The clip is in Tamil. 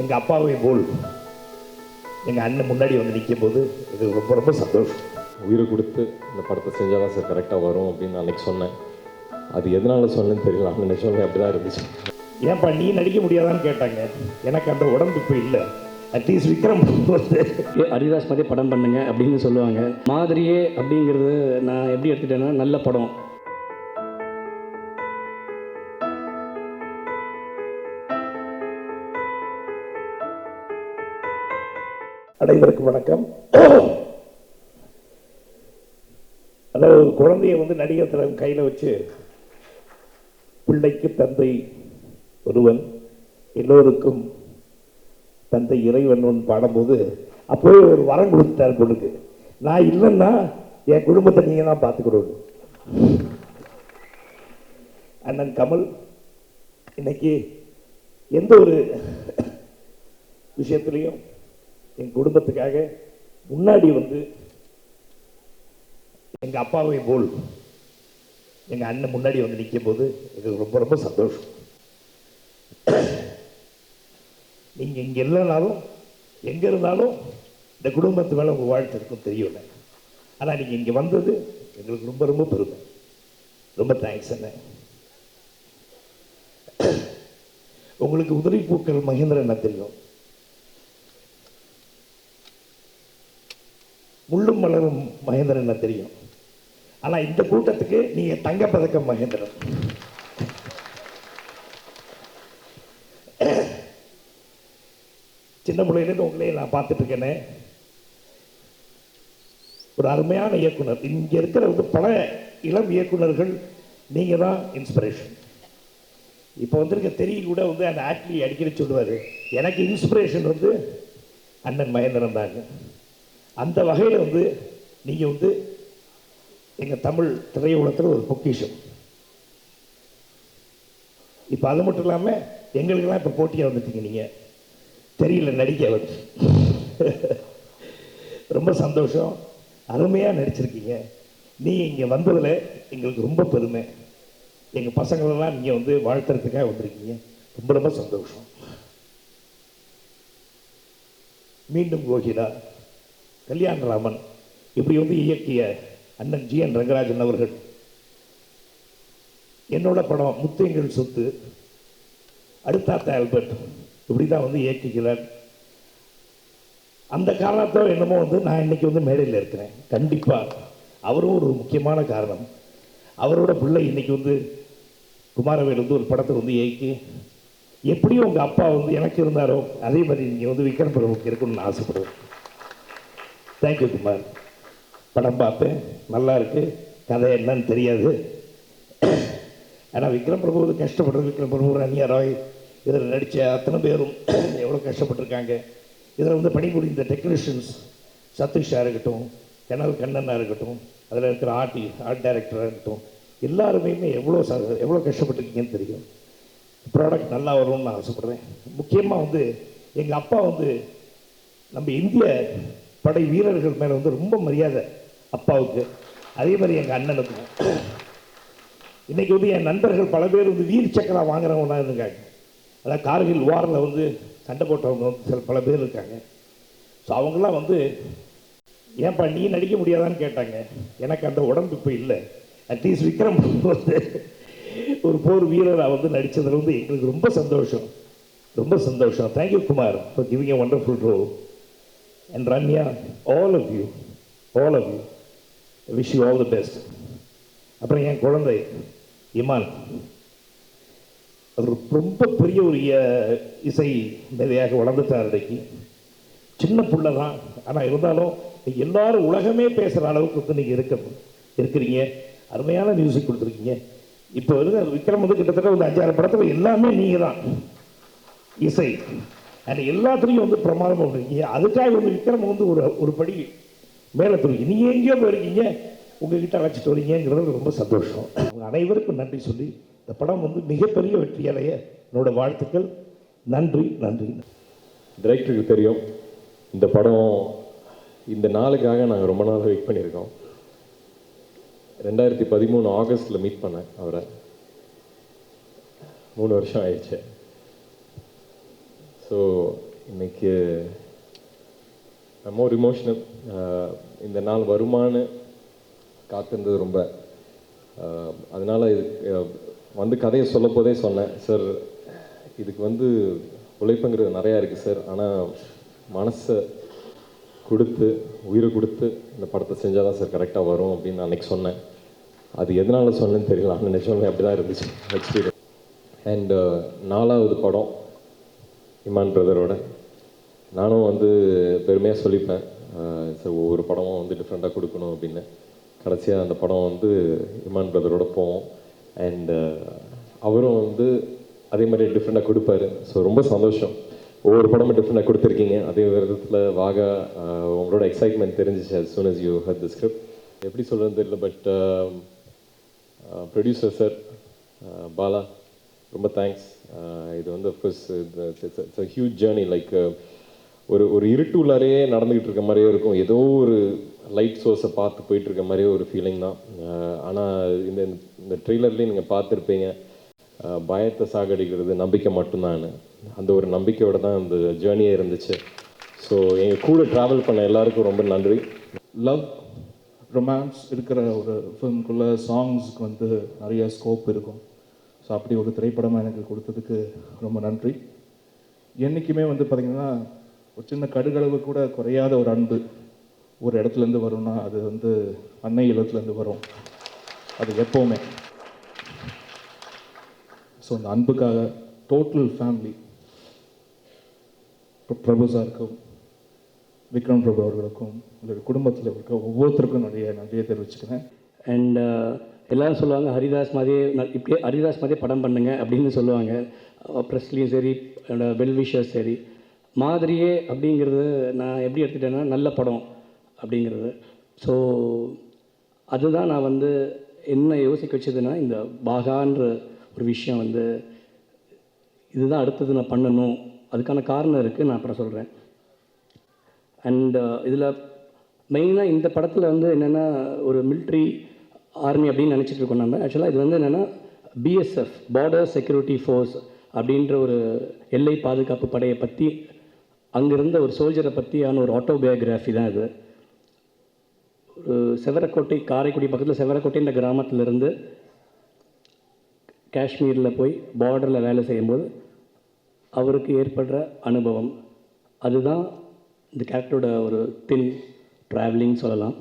எங்கள் அப்பாவை போல் எங்கள் அண்ணன் முன்னாடி வந்து நிற்கும் போது இது ரொம்ப ரொம்ப சந்தோஷம். உயிரை கொடுத்து இந்த படத்தை செஞ்சால் தான் சார் கரெக்டாக வரும் அப்படின்னு நான் அன்றைக்கி சொன்னேன். அது எதனால் சொன்னேன்னு தெரியல, அந்த நிமிஷமே அப்படி தான் இருந்துச்சு. ஏன்ப்பா நீ நடிக்க முடியாதான்னு கேட்டாங்க. எனக்கு அந்த உடம்பு இப்போ இல்லை. அட்லீஸ்ட் விக்ரம் வந்து ஹரிதாஸ் மாதிரியே படம் பண்ணுங்க அப்படின்னு சொல்லுவாங்க. மாதிரியே அப்படிங்கிறது நான் எப்படி எடுத்துட்டேன்னா, நல்ல படம். அனைவருக்கும் வணக்கம். அதாவது ஒரு குழந்தைய வந்து நடிகர் திறன் கையில் வச்சு பிள்ளைக்கு தந்தை ஒருவன் எல்லோருக்கும் தந்தை இறைவன் ஒன்று பாடும்போது அப்போவே ஒரு வரம் கொடுத்தார் பொண்ணுக்கு. நான் இல்லைன்னா என் குடும்பத்தை நீங்கள் தான் பார்த்துக்கிடணும். அண்ணன் கமல் இன்னைக்கு எந்த ஒரு விஷயத்துலையும் என் குடும்பத்துக்காக முன்னாடி வந்து எங்கள் அப்பாவை போல் எங்கள் அண்ணன் முன்னாடி வந்து நிற்கும் போது எனக்கு ரொம்ப ரொம்ப சந்தோஷம். நீங்கள் இங்கே இல்லைனாலும் எங்கே இருந்தாலும் இந்த குடும்பத்து மேலே உங்கள் வாழ்க்கை இருக்கும் தெரியல. ஆனால் நீங்கள் இங்கே வந்தது எங்களுக்கு ரொம்ப ரொம்ப பெருமை. ரொம்ப தேங்க்ஸ் அண்ணன். உங்களுக்கு உதிரி பூக்கள் மகேந்திரன் என்ன தெரியும், முள்ளும் மலரும் மகேந்திரன் என்ன தெரியும். ஆனால் இந்த கூட்டத்துக்கு நீங்கள் தங்கப்பதக்கம் மகேந்திரன். சின்ன பிள்ளையிலேருந்து உங்களே நான் பார்த்துட்டு இருக்கேனே. ஒரு அருமையான இயக்குனர். இங்கே இருக்கிற வந்து பல இளம் இயக்குனர்கள் நீங்கள் தான் இன்ஸ்பிரேஷன். இப்போ வந்திருக்க தெரிய கூட வந்து அந்த ஆக்ட்லி அடிக்கடி சொல்லுவார், எனக்கு இன்ஸ்பிரேஷன் வந்து அண்ணன் மகேந்திரன் தாங்க. அந்த வகையில் வந்து நீங்கள் வந்து எங்கள் தமிழ் திரையுலகத்தில் ஒரு பொக்கிஷம். இப்போ அது மட்டும் இல்லாமல் எங்களுக்கெல்லாம் இப்போ போட்டியாக வந்துட்டீங்க. நீங்கள் தெரியல நடிக்க வந்து ரொம்ப சந்தோஷம். அருமையாக நடிச்சிருக்கீங்க. நீங்கள் இங்கே வந்ததில் எங்களுக்கு ரொம்ப பெருமை. எங்கள் பசங்களெல்லாம் நீங்கள் வந்து வாழ்த்துறதுக்காக வந்திருக்கீங்க. ரொம்ப ரொம்ப சந்தோஷம். மீண்டும் கோகிலா, கல்யாணராமன் இப்படி வந்து இயக்கிய அண்ணன் ஜி.என். ரங்கராஜன் அவர்கள் என்னோட படம் முத்தங்கள் சொத்து, அடுத்தாத்த ஆல்பர்ட் இப்படி தான் வந்து இயக்குகிறார். அந்த காரணத்தோடு என்னமோ வந்து நான் இன்னைக்கு வந்து மேடையில் இருக்கிறேன். கண்டிப்பாக அவரும் ஒரு முக்கியமான காரணம். அவரோட பிள்ளை இன்னைக்கு வந்து குமாரவேல் வந்து ஒரு படத்தை வந்து இயக்கி, எப்படியும் உங்கள் அப்பா வந்து எனக்கு இருந்தாரோ அதே மாதிரி நீங்கள் வந்து விக்ரம் பிரபுக்கு இருக்கணும்னு ஆசைப்படுவேன். தேங்க்யூ குமார். படம் பார்த்தேன், நல்லா இருக்குது. கதை என்னன்னு தெரியாது. ஆனால் விக்ரம் பிரபு கஷ்டப்படுறது, விக்ரம் பிரபு, ரன்யா ராய் இதில் நடித்த அத்தனை பேரும் எவ்வளோ கஷ்டப்பட்டுருக்காங்க. இதில் வந்து பணிபுரிந்த டெக்னீஷியன்ஸ் சதீஷாக இருக்கட்டும், கனல் கண்ணனாக இருக்கட்டும், அதில் இருக்கிற ஆர்ட் டைரக்டராக இருக்கட்டும், எல்லாருமே எவ்வளோ கஷ்டப்பட்டுருக்கீங்கன்னு தெரியும். ப்ராடக்ட் நல்லா வரும்னு நான் ஆசைப்பட்றேன். முக்கியமாக வந்து எங்கள் அப்பா வந்து நம்ம இந்திய படை வீரர்கள் மேலே வந்து ரொம்ப மரியாதை அப்பாவுக்கு. அதே மாதிரி எங்கள் அண்ணனுக்கும். இன்றைக்கி வந்து என் நண்பர்கள் பல பேர் வந்து வீர் சக்கரா வாங்குறவங்களாம் இருக்காங்க. அதாவது கார்கில் வாரில் வந்து சண்டை போட்டவங்க வந்து சில பல பேர் இருக்காங்க. ஸோ அவங்களாம் வந்து ஏன்ப்பா நீ நடிக்க முடியாதான்னு கேட்டாங்க. எனக்கு அந்த உடம்பு இப்போ இல்லை. அட்லீஸ்ட் விக்ரம் வந்து ஒரு போர் வீரராக வந்து நடித்ததில் வந்து எங்களுக்கு ரொம்ப சந்தோஷம். ரொம்ப சந்தோஷம். Thank you Kumar for giving a wonderful role. And Ranya, all of you, I wish you all the best. அப்புறம் என் குழந்தை இமான், அவர் ரொம்ப பெரிய ஒரு இசை மேதையாக வளர்ந்துட்டார். இன்றைக்கு சின்ன பிள்ளை தான், ஆனால் இருந்தாலும் எல்லாரும் உலகமே பேசுகிற அளவுக்கு வந்து நீங்கள் இருக்கிறீங்க. அருமையான மியூசிக் கொடுத்துருக்கீங்க. இப்போ வந்து விக்ரம் வந்து கிட்டத்தட்ட ஒரு 5-6 படத்தில் எல்லாமே நீங்கள் தான் இசை. அந்த எல்லாத்துலேயும் வந்து பிரமாதமாக இருக்கீங்க. அதுக்காக வந்து விக்ரம் வந்து ஒரு படி மேலே தூக்கி நீங்கள் எங்கேயோ போயிருக்கீங்க, உங்ககிட்ட அழைச்சிட்டு வரீங்கிறது ரொம்ப சந்தோஷம். அவங்க அனைவருக்கும் நன்றி சொல்லி இந்த படம் வந்து மிகப்பெரிய வெற்றியடைய என்னோட வாழ்த்துக்கள். நன்றி நன்றி. டைரக்டருக்கு தெரியும் இந்த படம் இந்த நாளுக்காக நாங்கள் ரொம்ப நாள் வெயிட் பண்ணியிருக்கோம். 2013 ஆகஸ்ட்டில் மீட் பண்ணேன் அவரை. 3 வருஷம் ஆயிடுச்சு. ஸோ இன்னைக்கு மோர் இமோஷனல். இந்த நாள் வருமானு காத்திருந்தது ரொம்ப. அதனால் இது வந்து கதையை சொல்ல போதே சொன்னேன், சார் இதுக்கு வந்து உழைப்புங்கிறது நிறையா இருக்குது சார், ஆனால் மனசை கொடுத்து உயிரை கொடுத்து இந்த படத்தை செஞ்சால் தான் சார் கரெக்டாக வரும் அப்படின்னு நான் அன்றைக்கி சொன்னேன். அது எதனால் சொன்னேன்னு தெரியல, ஆனால் நிஜமே அப்படி தான் இருந்துச்சு எக்ஸ்பீரியன்ஸ். அண்ட் 4வது படம் இமான் பிரதரோட. நானும் வந்து பெருமையாக சொல்லிப்பேன் சார், ஒவ்வொரு படமும் வந்து டிஃப்ரெண்ட்டாக கொடுக்கணும் அப்படின்னு. கடைசியாக அந்த படம் வந்து இமான் பிரதரோட போவோம். அண்ட் அவரும் வந்து அதே மாதிரி டிஃப்ரெண்ட்டாக கொடுப்பாரு. ஸோ ரொம்ப சந்தோஷம், ஒவ்வொரு படமும் டிஃப்ரெண்ட்டாக கொடுத்துருக்கீங்க. அதே விதத்தில் வாகா உங்களோட எக்ஸைட்மெண்ட் தெரிஞ்சிச்சு as soon as you heard the script. எப்படி சொல்கிறதுன்னு தெரியல, பட் ப்ரொடியூசர் சார் பாலா ரொம்ப தேங்க்ஸ். இது வந்து of course it's a huge journey. Like ஒரு இருட்டுள்ளாரையே நடந்துக்கிட்டு இருக்க மாதிரியே இருக்கும், ஏதோ ஒரு லைட் சோர்ஸை பார்த்து போயிட்டு இருக்க மாதிரியே ஒரு ஃபீலிங் தான். ஆனால் இந்த ட்ரெய்லர்லேயும் நீங்கள் பார்த்துருப்பீங்க, பயத்தை சாகடிக்கிறது நம்பிக்கை மட்டும்தான். அந்த ஒரு நம்பிக்கையோடு தான் அந்த ஜேர்னியே இருந்துச்சு. ஸோ எங்கள் கூட ட்ராவல் பண்ண எல்லாருக்கும் ரொம்ப நன்றி. லவ் ரொமான்ஸ் இருக்கிற ஒரு ஃபிலிம்குள்ளே சாங்ஸுக்கு வந்து நிறைய ஸ்கோப் இருக்கும். ஸோ அப்படி ஒரு திரைப்படமாக எனக்கு கொடுத்ததுக்கு ரொம்ப நன்றி. என்றைக்குமே வந்து பார்த்திங்கன்னா ஒரு சின்ன கடுகளவு கூட குறையாத ஒரு அன்பு ஒரு இடத்துலேருந்து வரும்னா அது வந்து அன்னை இல்லத்துலேருந்து வரும், அது எப்போவுமே. ஸோ அந்த அன்புக்காக டோட்டல் ஃபேமிலி, பிரபு சாருக்கும் விக்ரம் பிரபு அவர்களுக்கும் உங்களுடைய குடும்பத்தில் இருக்க ஒவ்வொருத்தருக்கும் நன்றியை தெரிவிச்சுக்கிறேன். அண்ட் எல்லோரும் சொல்லுவாங்க ஹரிதாஸ் மாதிரியே இப்படியே ஹரிதாஸ் மாதிரியே படம் பண்ணுங்க அப்படின்னு சொல்லுவாங்க. ப்ரெஸ்லேயும் சரி வெல்விஷர்ஸ் சரி. மாதிரியே அப்படிங்கிறது நான் எப்படி எடுத்துட்டேன்னா நல்ல படம் அப்படிங்கிறது. ஸோ அதுதான் நான் வந்து என்ன யோசிக்க வச்சதுன்னா, இந்த பாகான்ற ஒரு விஷயம் வந்து இதுதான் அடுத்தது நான் பண்ணணும், அதுக்கான காரணம் இருக்குது, நான் அப்புறம் சொல்கிறேன். அண்ட் இதில் மெயினாக இந்த படத்தில் வந்து என்னென்னா ஒரு மிலிட்ரி ஆர்மி அப்படின்னு நினச்சிட்டு இருக்கோம் நம்ம. ஆக்சுவலாக இது வந்து என்னென்னா பிஎஸ்எஃப், பார்டர் செக்யூரிட்டி ஃபோர்ஸ் அப்படின்ற ஒரு எல்லை பாதுகாப்பு படையை பற்றி, அங்கிருந்த ஒரு சோல்ஜரை பற்றியான ஒரு ஆட்டோபயோகிராஃபி தான் இது. ஒரு செவரக்கோட்டை, காரைக்குடி பக்கத்தில் செவரக்கோட்டைன்ற கிராமத்திலேருந்து காஷ்மீரில் போய் பார்டரில் வேலை செய்யும்போது அவருக்கு ஏற்படுற அனுபவம், அதுதான் இந்த கேரக்டரோட ஒரு தின் ட்ராவலிங் சொல்லலாம்.